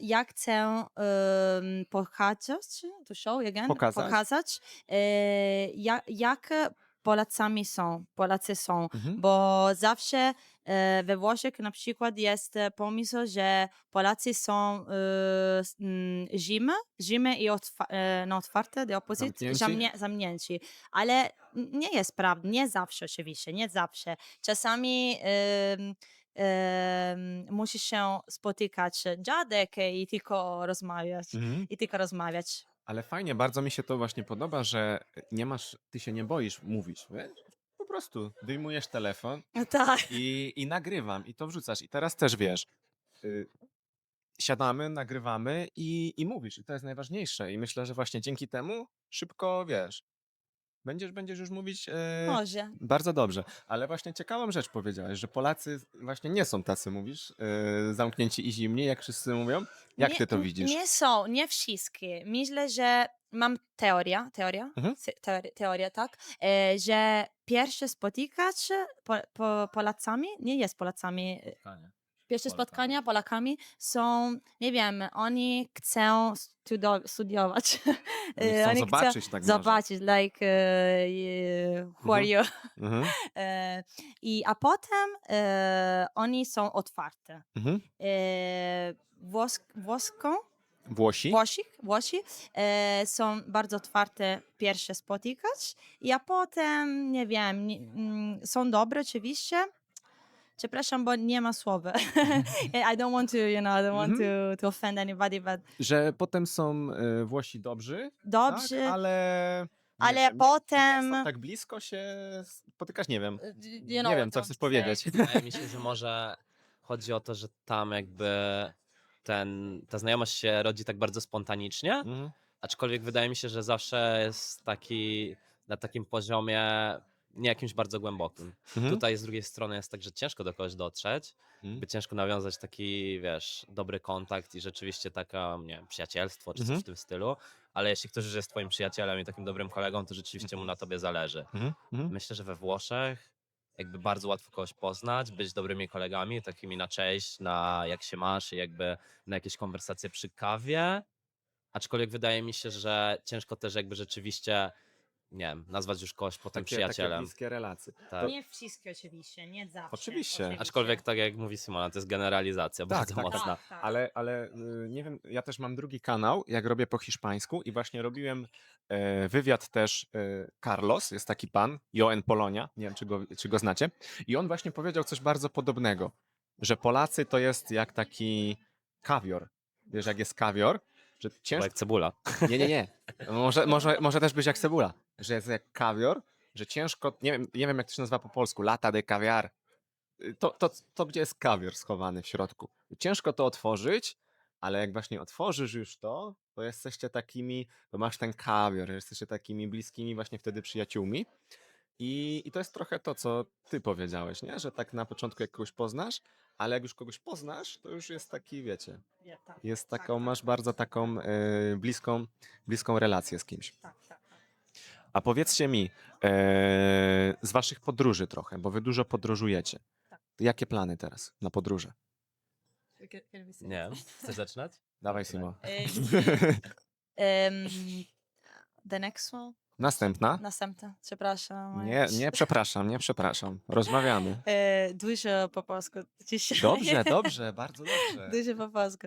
ja chcę pokazać, to show again, Pokazać. jak Polacy są, Mhm. bo zawsze we Włoszech na przykład jest pomysł, że Polacy są zimy i otwarte, the opposite, Zamknięci? zamknięci, ale nie jest prawda, nie zawsze oczywiście, nie zawsze. Czasami musisz się spotykać dziadek i tylko rozmawiać. Mhm. I tylko rozmawiać. Ale fajnie, bardzo mi się to właśnie podoba, że ty się nie boisz mówić, wiesz? Po prostu wyjmujesz telefon Tak. i nagrywam i to wrzucasz. I teraz też wiesz, siadamy, nagrywamy i mówisz. I to jest najważniejsze. I myślę, że właśnie dzięki temu szybko, wiesz, będziesz już mówić Może. bardzo dobrze. Ale właśnie ciekawą rzecz powiedziałeś, że Polacy właśnie nie są tacy, mówisz, zamknięci i zimni, jak wszyscy mówią. Jak ty to widzisz? Nie są, nie wszystkie. Myślę, że mam teoria, Mhm. teoria, tak, że pierwsze spotykać Polacami, nie jest Polacami, pierwsze spotkania Polakami są, nie wiem, oni chcą studiować. Oni chcą Oni zobaczyć tak może. zobaczyć, like, who are you? Mhm. A potem oni są otwarte. Mhm. Włosi są bardzo otwarte pierwsze spotykać, a potem, nie wiem, są dobre oczywiście. Przepraszam, bo nie ma słowa. I don't want to, I don't want to offend anybody, but Że potem są Włosi dobrzy, dobrzy, tak? Ale ale potem nie są tak blisko się spotykasz, nie wiem. you know Nie wiem, what co I'm chcesz powiedzieć. Wydaje mi się, że może chodzi o to, że tam jakby ta znajomość się rodzi tak bardzo spontanicznie, Mhm. aczkolwiek wydaje mi się, że zawsze jest na takim poziomie nie jakimś bardzo głębokim. Mhm. Tutaj z drugiej strony jest tak, że ciężko do kogoś dotrzeć, Mhm. ciężko nawiązać taki, wiesz, dobry kontakt i rzeczywiście taka, nie wiem, przyjacielstwo czy coś w tym stylu, ale jeśli ktoś już jest twoim przyjacielem i takim dobrym kolegą, to rzeczywiście mu na tobie zależy. Mhm. Mhm. Myślę, że we Włoszech jakby bardzo łatwo kogoś poznać, być dobrymi kolegami, takimi na cześć, na jak się masz i jakby na jakieś konwersacje przy kawie. Aczkolwiek wydaje mi się, że ciężko też jakby rzeczywiście nie wiem, nazwać już kogoś potem Takie przyjacielem. bliskie relacje. Tak. Nie wszystkie oczywiście, nie zawsze. Oczywiście. Aczkolwiek tak jak mówi Simona, to jest generalizacja Tak, bardzo tak, mocna. Tak, tak. Ale nie wiem, ja też mam drugi kanał, jak robię po hiszpańsku i właśnie robiłem wywiad też Carlos, jest taki pan, Joen Polonia, nie wiem czy go znacie, i on właśnie powiedział coś bardzo podobnego, że Polacy to jest jak taki kawior. Wiesz, jak jest kawior, że Chyba ciężko... jak cebula. Nie. Może też być jak cebula, że jest jak kawior, że ciężko, nie wiem jak to się nazywa po polsku, lata de caviar. To gdzie jest kawior schowany w środku. Ciężko to otworzyć, ale jak właśnie otworzysz już to jesteście takimi, to masz ten kawior, jesteście takimi bliskimi właśnie wtedy przyjaciółmi. I to jest trochę to, co ty powiedziałeś, nie? Że tak na początku jak kogoś poznasz, ale jak już kogoś poznasz, to już jest taki, wiecie, jest taką, masz bardzo taką bliską relację z kimś. Tak. A powiedzcie mi, z waszych podróży trochę, bo wy dużo podróżujecie. Tak. Jakie plany teraz na podróże? Nie wiem, chcesz zaczynać? Dawaj, Simo. The next one? Następna? Następna, przepraszam. Nie przepraszam. Rozmawiamy. Dużo po polsku dzisiaj. Dobrze, bardzo dobrze. Dużo po polsku.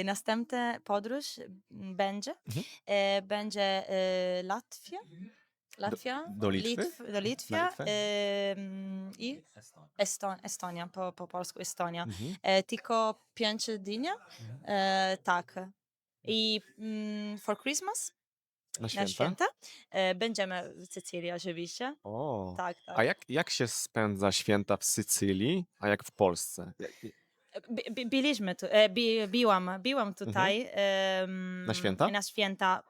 Następna podróż będzie. Mhm. Będzie Latvia, do Litwy? do Litwy Na Litwę? i Estonia, po polsku Estonia. Mhm. Tylko 5 dni, tak. I for Christmas, Na na święta? święta, będziemy w Sycylii oczywiście. O. Tak. A jak się spędza święta w Sycylii, a jak w Polsce? Byliśmy tu, byłam tutaj Na święta? na święta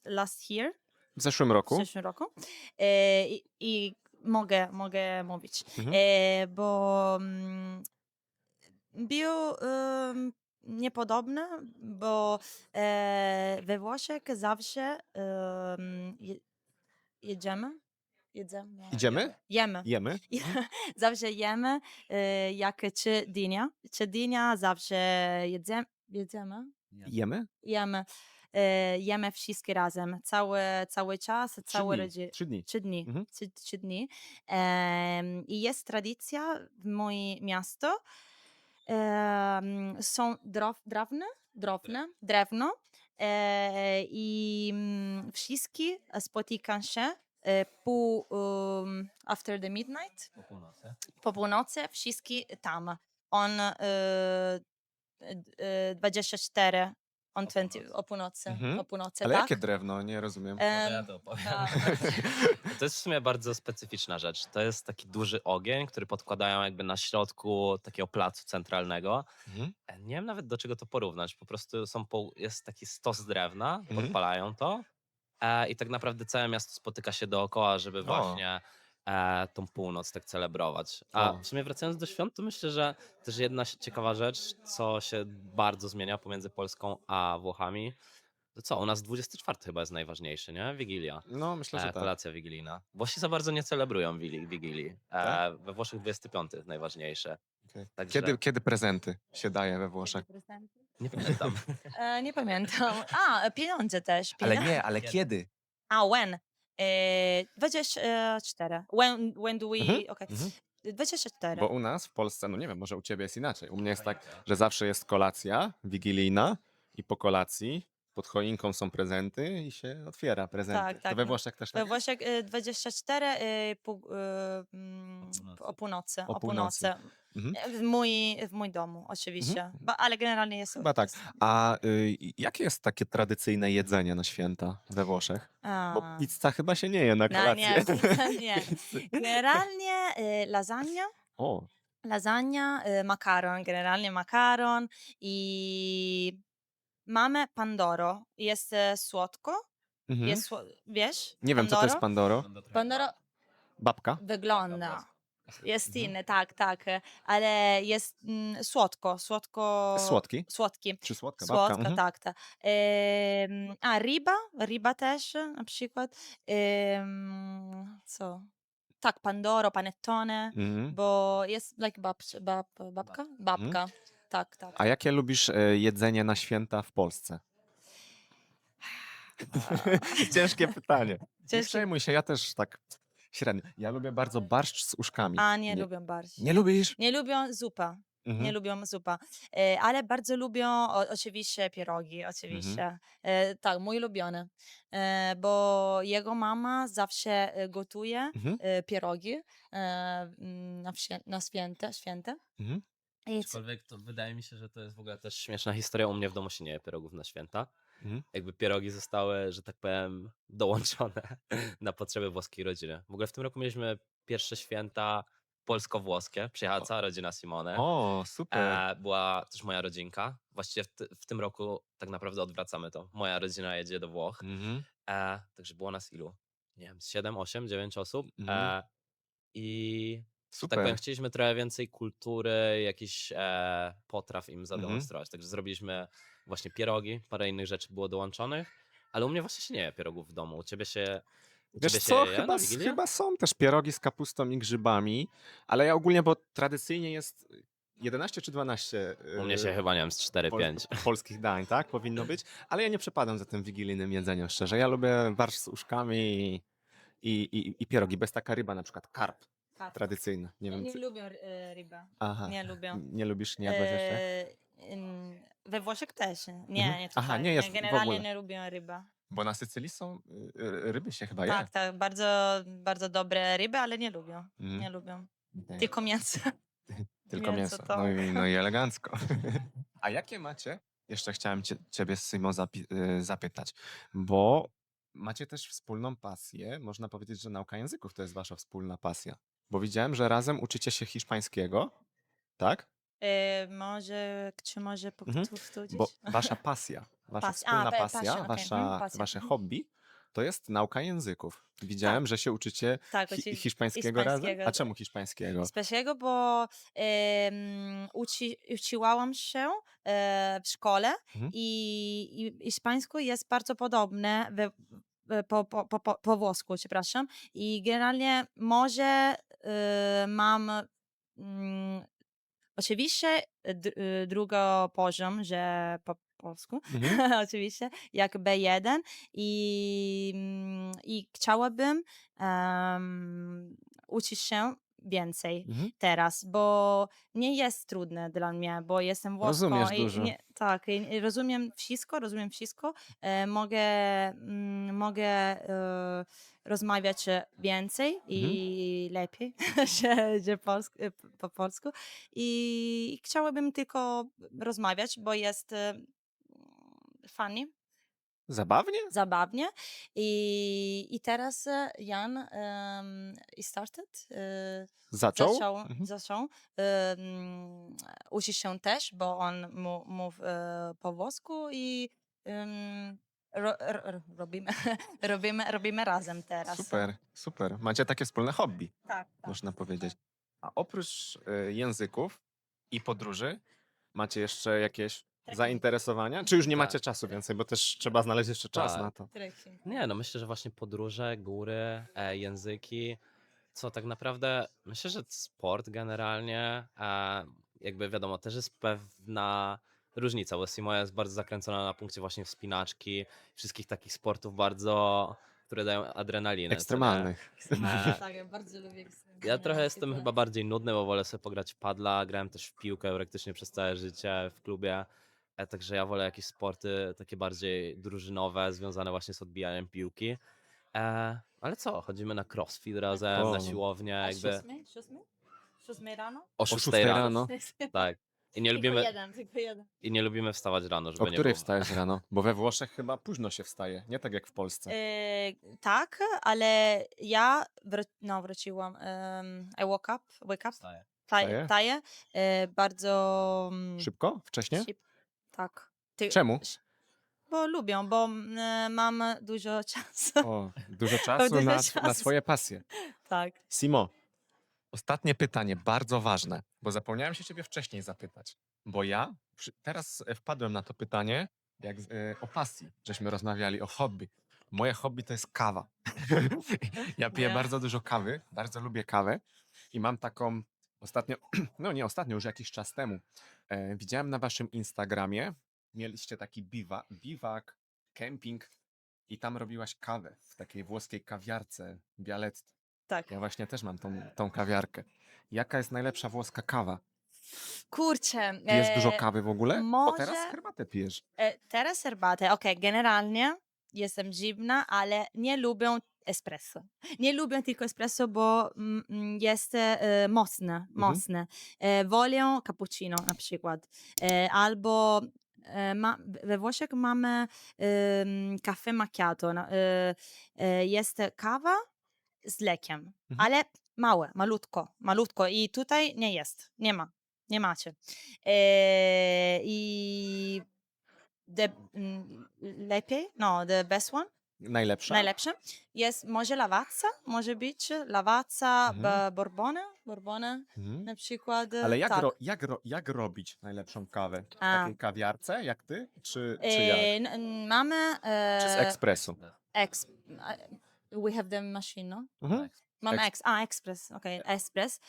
last year, W zeszłym w roku? zeszłym roku. I mogę mówić, Mhm. bo był niepodobny, bo we Włoszech zawsze jemy. Idziemy? Jemy. Jemy? Zawsze jemy, jak 3 dni zawsze jemy. Jemy? Jemy wszystkie razem, cały czas, całe rodziny. 3 dni. 3 dni. Mhm. 3 dni. I jest tradycja w moim miasto. Są drewno i wszyscy spotykają się after the midnight, po północy, wszyscy tam. On 24, on 20, o północy, Mhm. o północy, Ale tak? jakie drewno? Nie rozumiem. Ja to opowiem. To jest w sumie bardzo specyficzna rzecz. To jest taki duży ogień, który podkładają jakby na środku takiego placu centralnego. Mhm. Nie wiem nawet do czego to porównać. Po prostu jest taki stos drewna, Mhm. podpalają to i tak naprawdę całe miasto spotyka się dookoła, żeby właśnie tą północ tak celebrować. A w sumie wracając do świąt, to myślę, że też jedna ciekawa rzecz, co się bardzo zmienia pomiędzy Polską a Włochami. To co, u nas 24 chyba jest najważniejszy, nie? Wigilia. No, myślę, że tak. Kolacja wigilijna. Włosi za bardzo nie celebrują Wigilii. Tak? We Włoszech 25 jest najważniejsze. Okej. Także- Kiedy prezenty się daje we Włoszech? Nie pamiętam. Nie pamiętam. Pieniądze też. Ale kiedy? When? 24. When do we... Mhm. Okay. Mhm. 24. Bo u nas w Polsce, no nie wiem, może u ciebie jest inaczej. U mnie jest tak, że zawsze jest kolacja wigilijna i po kolacji pod choinką są prezenty i się otwiera prezenty. Tak, To tak. we Włoszech też We tak? Włoszech 24 o północy. O północy. Mhm. W mój domu oczywiście. Mhm. Ale generalnie jest... Chyba tak. A jakie jest takie tradycyjne jedzenie na święta we Włoszech? Bo pizza chyba się nie je na No, kolację. nie. Generalnie lasagna. O, Lasagna, makaron, generalnie makaron i mamy pandoro. Jest słodko. mhm. Wiesz? Nie wiem, co to jest pandoro. Pandoro Babka? wygląda. Jest Mhm. inny, tak, ale jest słodki. Słodki? Czy słodka babka? Słodka, Mhm. tak. Ryba też na przykład. Co? Tak, pandoro, panettone, Mhm. bo jest like babka? Babka, tak. A jakie lubisz jedzenie na święta w Polsce? Ciężkie pytanie. Nie Ciężkie. przejmuj się, ja też tak średnio. Ja lubię bardzo barszcz z uszkami. A nie lubię barszcz. Nie lubisz? Nie lubią zupa. Nie Mhm. lubią zupa. Ale bardzo lubią oczywiście pierogi, oczywiście. Tak, mój ulubiony. Bo jego mama zawsze gotuje Mhm. pierogi na święte. Mhm. I Aczkolwiek to wydaje mi się, że to jest w ogóle też śmieszna historia. U mnie w domu się nie je pierogów na święta. Mhm. Jakby pierogi zostały, że tak powiem, dołączone na potrzeby włoskiej rodziny. W ogóle w tym roku mieliśmy pierwsze święta polsko-włoskie. Przyjechała cała rodzina Simone. O, super. Była też moja rodzinka. Właściwie w tym roku tak naprawdę odwracamy to. Moja rodzina jedzie do Włoch. Mhm. Także było nas ilu? Nie wiem, 7, 8, 9 osób. Mhm. I że tak powiem, Super. chcieliśmy trochę więcej kultury, jakichś potraw im Mhm. zademonstrować. Także zrobiliśmy właśnie pierogi, parę innych rzeczy było dołączonych, ale u mnie właśnie się nie je pierogów w domu. U Wiesz ciebie się co, je na Wigilię? chyba są też pierogi z kapustą i grzybami, ale ja ogólnie, bo tradycyjnie jest 11 czy 12 U mnie się chyba, nie wiem, z 4-5. polskich dań, tak? Powinno być, ale ja nie przepadam za tym wigilijnym jedzeniem, szczerze. Ja lubię barszcz z uszkami i pierogi, bez taka ryba, na przykład karp tradycyjny. Nie wiem, nie czy... lubią rybę. Aha, Nie lubią. nie lubisz, nie jadłeś jeszcze? We Włoszech też. Nie, Mhm. nie Aha, tutaj. nie jest w Generalnie ogóle. nie lubią ryby. Bo na Sycylii są ryby się chyba je. Tak, tak, bardzo, bardzo dobre ryby, ale nie lubią. Mhm. Nie lubią. Okej. Tylko mięso. Tylko mięso. to. No i elegancko. A jakie macie? Jeszcze chciałem ciebie, Symo, zapytać, bo macie też wspólną pasję. Można powiedzieć, że nauka języków to jest wasza wspólna pasja. Bo widziałem, że razem uczycie się hiszpańskiego, tak? Czy może Mhm. powtórzyć? Bo wasza pasja, wasza wspólna pasja, passion, okej. Pasja. wasze hobby to jest nauka języków. Widziałem, Tak. że się uczycie Tak, oczywiście. hiszpańskiego razem. A Hiszpańskiego. czemu hiszpańskiego? Hiszpańskiego, bo uczyłam się w szkole Mhm. i hiszpańsku jest bardzo podobne po włosku, przepraszam. I generalnie może mam oczywiście drugi poziom, że po polsku, Mhm. oczywiście, jak B1 i chciałabym uczyć się więcej Mhm. teraz, bo nie jest trudne dla mnie, bo jestem włoską Rozumiesz i dużo. tak, i rozumiem wszystko, mogę rozmawiać więcej Mhm. i lepiej, że po polsku i chciałabym tylko rozmawiać, bo jest funny, Zabawnie? zabawnie i teraz Jan i started Zaczął? Mhm. zaczął uczyć się też, bo on mówi po włosku i robimy, robimy razem teraz. Super, super. Macie takie wspólne hobby, Tak, tak. można powiedzieć. A oprócz języków i podróży, macie jeszcze jakieś zainteresowania? Czy już nie macie Tak. czasu więcej, bo też trzeba znaleźć jeszcze czas Tak. na to. Trekking. Nie, no myślę, że właśnie podróże, góry, języki, co tak naprawdę, myślę, że sport generalnie, jakby wiadomo, też jest pewna różnica, bo Simoja jest bardzo zakręcona na punkcie właśnie wspinaczki, wszystkich takich sportów bardzo, które dają adrenalinę, co nie? Ekstremalnych. Tak, ja bardzo lubię Ja trochę jestem chyba bardziej nudny, bo wolę sobie pograć w padla, grałem też w piłkę praktycznie przez całe życie w klubie, także ja wolę jakieś sporty takie bardziej drużynowe, związane właśnie z odbijaniem piłki. Ale co, chodzimy na crossfit razem, na O. siłownię, A jakby 6 rano? o O 6 6 rano. rano. Tak. I nie Tylko lubimy, jeden, tylko jeden. i nie lubimy wstawać rano, O żeby nie której było. wstajesz rano? Bo we Włoszech chyba późno się wstaje, nie tak jak w Polsce. Tak, ale ja wróciłam. I wake up, Wstaję. Wstaje? wstaję bardzo Szybko? Wcześnie? tak. Czemu? Bo lubią, bo mam dużo czasu. O, dużo czasu Dużo na czasu. swoje pasje. Tak. Simo, ostatnie pytanie, bardzo ważne, bo zapomniałem się ciebie wcześniej zapytać. Bo ja teraz wpadłem na to pytanie, jak o pasji, żeśmy rozmawiali o hobby. Moje hobby to jest kawa. Ja piję Ja. bardzo dużo kawy, bardzo lubię kawę i mam taką ostatnio, no nie ostatnio, już jakiś czas temu, widziałem na waszym Instagramie, mieliście taki biwak, camping i tam robiłaś kawę w takiej włoskiej kawiarce Bialetti. Tak. Ja właśnie też mam tą kawiarkę. Jaka jest najlepsza włoska kawa? Kurczę, Pijesz dużo kawy w ogóle? Bo teraz może herbatę pijesz. teraz herbatę. Okej, generalnie jestem dziwna, ale nie lubię espresso. Nie lubię tylko espresso, bo jest mocne. Wolę cappuccino na przykład. Albo we Włoszech mamy caffè macchiato. Jest kawa z lekiem, ale małe, malutko. I tutaj nie jest, nie macie. I lepiej, no, the best one, Najlepsza? najlepsze, jest może lawazza, może być lawazza, Mhm. borbone Mhm. na przykład. Ale tak. jak robić najlepszą kawę? W A. takiej kawiarce jak ty? Czy jak? Mamy Czy z ekspresu? we have the machine, no? Mhm. Mamy ekspres, okej, ekspres.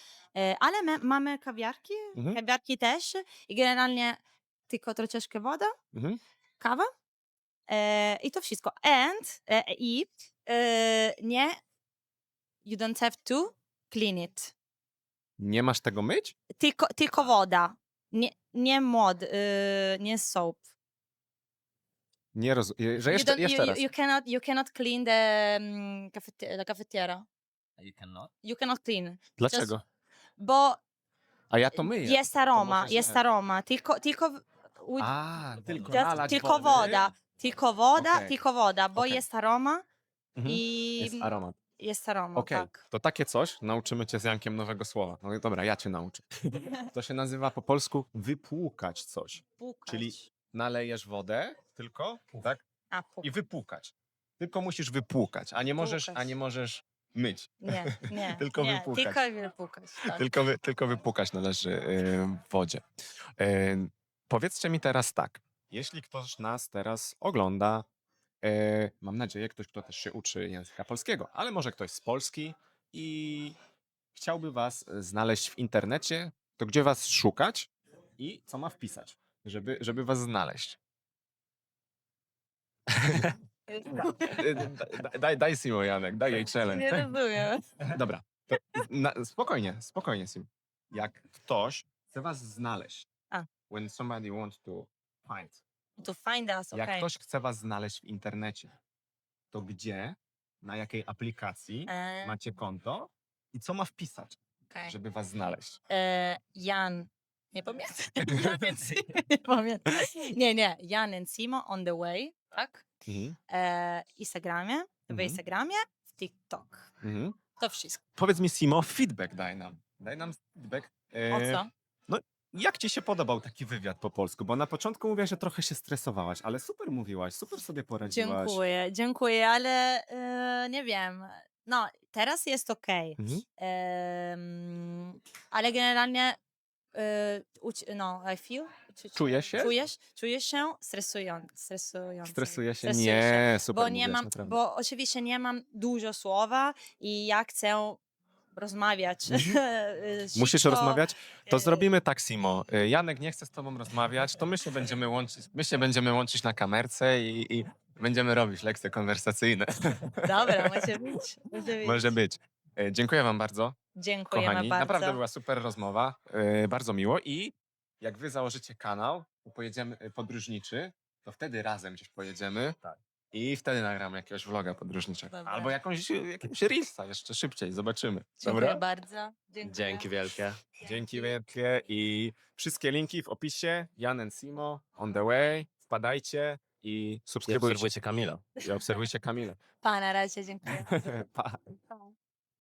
Ale mamy kawiarki, Mhm. kawiarki też i generalnie tylko troszeczkę woda, Mhm. kawa i to wszystko. Nie, you don't have to clean it. Nie masz tego myć? Tylko woda. Nie nie soap. Nie rozumiem. Że You jeszcze, don't- jeszcze raz. you cannot clean the la cafetiera. You cannot? You cannot clean. Dlaczego? Bo A ja to myję. jest To aroma, może jest źle. aroma. Tylko A, tylko just, nalać tylko wody. woda. Okej. Tylko woda, bo Okej. jest aroma Mhm. i Jest aromat. jest aroma, Okej, tak. to takie coś nauczymy cię z Jankiem nowego słowa. No dobra, ja cię nauczę. To się nazywa po polsku wypłukać coś. Pukać. Czyli nalejesz wodę tylko, tak? A, I wypłukać. Tylko musisz wypłukać, a nie możesz myć. Nie, Tylko nie, wypłukać. tylko wypłukać. Tak. Tylko wypłukać należy w wodzie. Powiedzcie mi teraz tak. Jeśli ktoś nas teraz ogląda, mam nadzieję, ktoś, kto też się uczy języka polskiego, ale może ktoś z Polski i chciałby was znaleźć w internecie, to gdzie was szukać i co ma wpisać, żeby was znaleźć? Daj Simo, Janek, daj jej challenge. Nie rozumiem. Dobra, to spokojnie, Sim. Jak ktoś chce was znaleźć, A. when somebody wants to find, To find us, jak okej. ktoś chce was znaleźć w internecie, to gdzie, na jakiej aplikacji macie konto i co ma wpisać, Okej. żeby was znaleźć? Jan. Nie pamiętam. Nie pamiętam. Nie. Jan and Simo on the way, tak? Mhm. Instagramie, w Mhm. Instagramie, w TikTok. Mhm. To wszystko. Powiedz mi, Simo, feedback daj nam. Daj nam feedback. O co? Jak ci się podobał taki wywiad po polsku? Bo na początku mówiłaś, że trochę się stresowałaś, ale super mówiłaś, super sobie poradziłaś. Dziękuję, ale nie wiem. No, teraz jest okej. Mhm. Ale generalnie I feel. Czujesz się stresujący. Stresuje się? Stresuję Nie, super Bo nie mówiłaś, mam, naprawdę. bo oczywiście nie mam dużo słowa i ja chcę rozmawiać. Musisz szybko. rozmawiać? To e, zrobimy tak, Simo. Janek nie chce z tobą rozmawiać, to my się będziemy łączyć na kamerce i będziemy robić lekcje konwersacyjne. Dobra, może być. Może być. Dziękuję wam bardzo, Dziękujemy kochani. bardzo. Naprawdę była super rozmowa. Bardzo miło i jak wy założycie kanał, pojedziemy podróżniczy, to wtedy razem gdzieś pojedziemy. Tak. I wtedy nagramy jakiegoś vloga podróżniczego. Dobra. Albo jakiegoś reelsa jeszcze szybciej, zobaczymy. Dziękuję Dobra? bardzo. Dziękuję. Dzięki wielkie. Dzięki wielkie i wszystkie linki w opisie. Jan and Simo, on the way. Wpadajcie i I subskrybujcie. obserwujcie Kamila. I obserwujcie Kamilę. Pa, na razie, dziękuję. Pa. Pa.